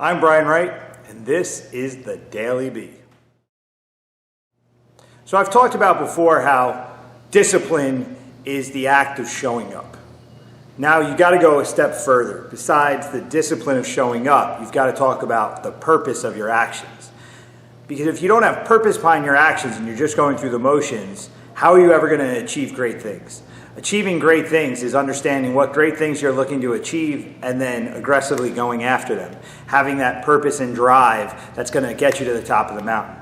I'm Brian Wright, and this is the Daily Bee. So I've talked about before how discipline is the act of showing up. Now you got to go a step further. Besides the discipline of showing up, you've got to talk about the purpose of your actions. Because if you don't have purpose behind your actions and you're just going through the motions, how are you ever going to achieve great things? Achieving great things is understanding what great things you're looking to achieve and then aggressively going after them. Having that purpose and drive that's going to get you to the top of the mountain.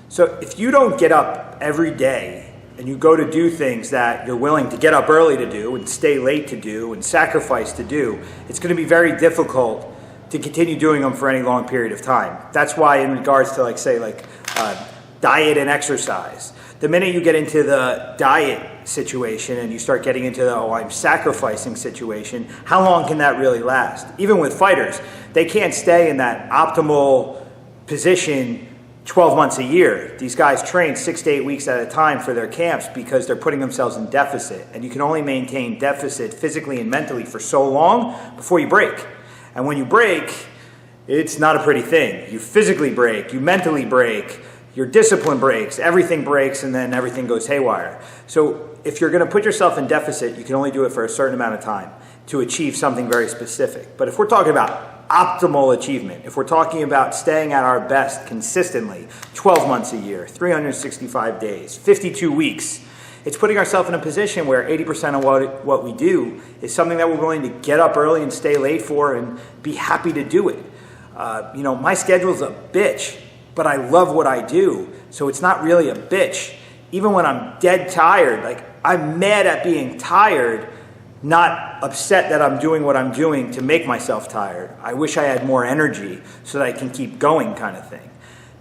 So if you don't get up every day and you go to do things that you're willing to get up early to do and stay late to do and sacrifice to do, it's going to be very difficult to continue doing them for any long period of time. That's why in regards to diet and exercise, the minute you get into the diet situation and you start getting into the I'm sacrificing situation, how long can that really last? Even with fighters, they can't stay in that optimal position 12 months a year. These guys train 6 to 8 weeks at a time for their camps because they're putting themselves in deficit. And you can only maintain deficit physically and mentally for so long before you break. And when you break, it's not a pretty thing. You physically break, you mentally break, your discipline breaks, everything breaks, and then everything goes haywire. So if you're going to put yourself in deficit, you can only do it for a certain amount of time to achieve something very specific. But if we're talking about optimal achievement, if we're talking about staying at our best consistently, 12 months a year, 365 days, 52 weeks, it's putting ourselves in a position where 80% of what we do is something that we're willing to get up early and stay late for and be happy to do it. My schedule's a bitch, but I love what I do, so it's not really a bitch. Even when I'm dead tired, I'm mad at being tired, not upset that I'm doing what I'm doing to make myself tired. I wish I had more energy so that I can keep going kind of thing.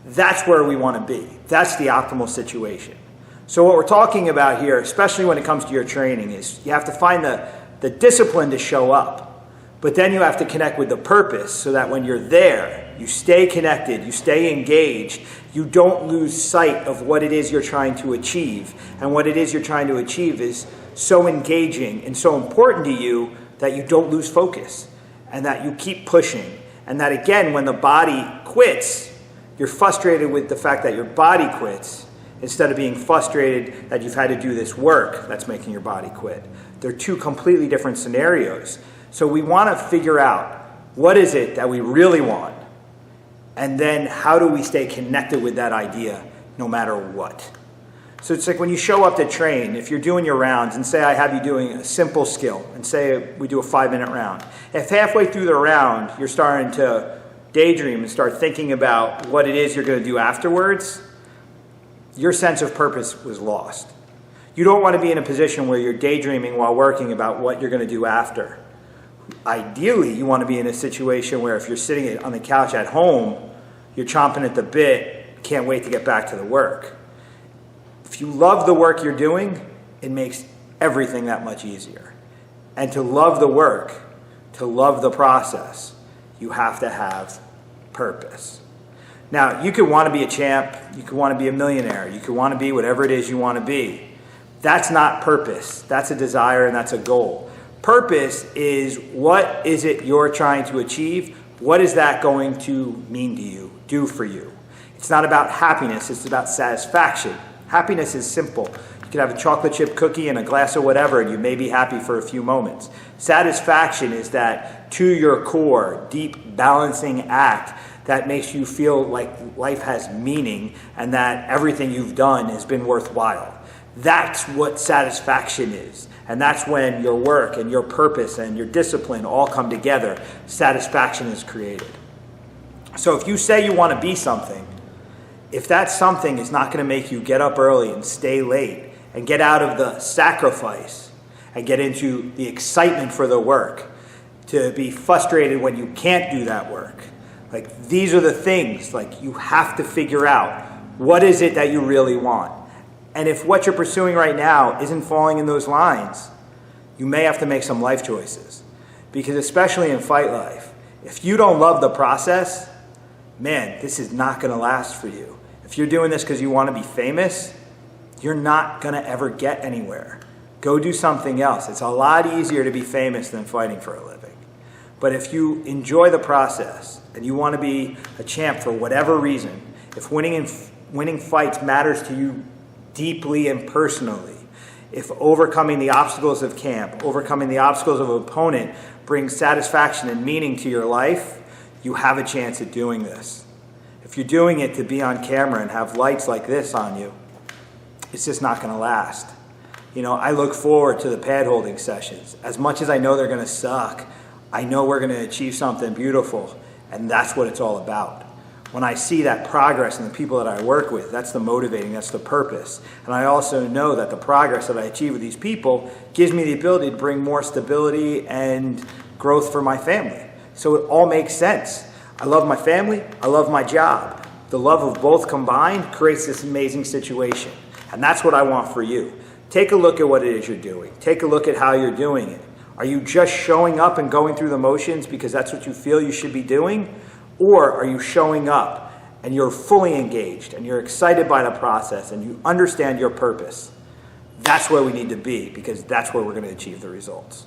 That's where we want to be. That's the optimal situation. So what we're talking about here, especially when it comes to your training, is you have to find the discipline to show up. But then you have to connect with the purpose so that when you're there, you stay connected, you stay engaged, you don't lose sight of what it is you're trying to achieve. And what it is you're trying to achieve is so engaging and so important to you that you don't lose focus and that you keep pushing. And that again, when the body quits, you're frustrated with the fact that your body quits instead of being frustrated that you've had to do this work that's making your body quit. They're two completely different scenarios. So we want to figure out what is it that we really want, and then how do we stay connected with that idea no matter what. So it's like when you show up to train, if you're doing your rounds, and say I have you doing a simple skill, and say we do a 5-minute round. If halfway through the round you're starting to daydream and start thinking about what it is you're going to do afterwards, your sense of purpose was lost. You don't want to be in a position where you're daydreaming while working about what you're going to do after. Ideally, you want to be in a situation where if you're sitting on the couch at home, you're chomping at the bit, can't wait to get back to the work. If you love the work you're doing, it makes everything that much easier. And to love the work, to love the process, you have to have purpose. Now, you could want to be a champ, you could want to be a millionaire, you could want to be whatever it is you want to be. That's not purpose. That's a desire and that's a goal. Purpose is what is it you're trying to achieve? What is that going to mean to you, do for you? It's not about happiness, it's about satisfaction. Happiness is simple. You can have a chocolate chip cookie and a glass of whatever and you may be happy for a few moments. Satisfaction is that to your core, deep balancing act that makes you feel like life has meaning and that everything you've done has been worthwhile. That's what satisfaction is. And that's when your work and your purpose and your discipline all come together. Satisfaction is created. So if you say you want to be something, if that something is not going to make you get up early and stay late and get out of the sacrifice and get into the excitement for the work, to be frustrated when you can't do that work, these are the things, you have to figure out what is it that you really want. And if what you're pursuing right now isn't falling in those lines, you may have to make some life choices. Because especially in fight life, if you don't love the process, man, this is not going to last for you. If you're doing this because you want to be famous, you're not going to ever get anywhere. Go do something else. It's a lot easier to be famous than fighting for a living. But if you enjoy the process and you want to be a champ for whatever reason, if winning fights matters to you deeply and personally, if overcoming the obstacles of camp, overcoming the obstacles of an opponent brings satisfaction and meaning to your life, you have a chance at doing this. If you're doing it to be on camera and have lights like this on you, it's just not going to last. You know, I look forward to the pad holding sessions. As much as I know they're going to suck, I know we're going to achieve something beautiful, and that's what it's all about. When I see that progress in the people that I work with, that's the motivating, that's the purpose. And I also know that the progress that I achieve with these people gives me the ability to bring more stability and growth for my family. So it all makes sense. I love my family, I love my job. The love of both combined creates this amazing situation. And that's what I want for you. Take a look at what it is you're doing. Take a look at how you're doing it. Are you just showing up and going through the motions because that's what you feel you should be doing? Or are you showing up and you're fully engaged and you're excited by the process and you understand your purpose? That's where we need to be, because that's where we're going to achieve the results.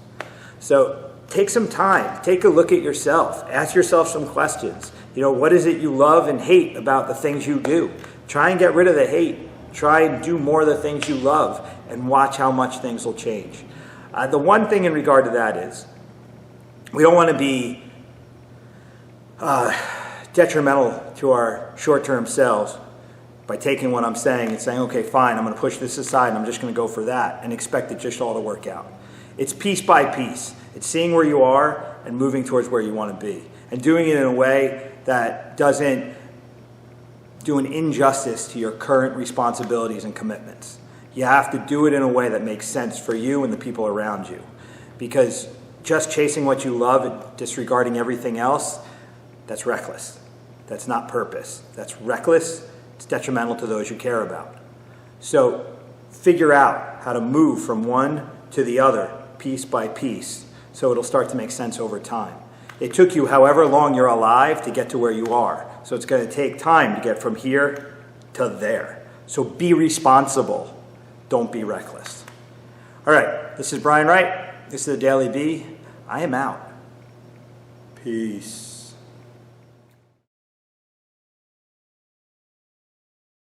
So take some time. Take a look at yourself. Ask yourself some questions. You know, what is it you love and hate about the things you do? Try and get rid of the hate. Try and do more of the things you love and watch how much things will change. The one thing in regard to that is we don't want to be detrimental to our short-term selves by taking what I'm saying and saying, okay, fine, I'm going to push this aside and I'm just going to go for that and expect it just all to work out. It's piece by piece. It's seeing where you are and moving towards where you want to be, and doing it in a way that doesn't do an injustice to your current responsibilities and commitments. You have to do it in a way that makes sense for you and the people around you, because just chasing what you love and disregarding everything else, that's reckless. That's not purpose. That's reckless. It's detrimental to those you care about. So figure out how to move from one to the other, piece by piece, so it'll start to make sense over time. It took you however long you're alive to get to where you are. So it's going to take time to get from here to there. So be responsible. Don't be reckless. All right, this is Brian Wright. This is the Daily Bee. I am out. Peace.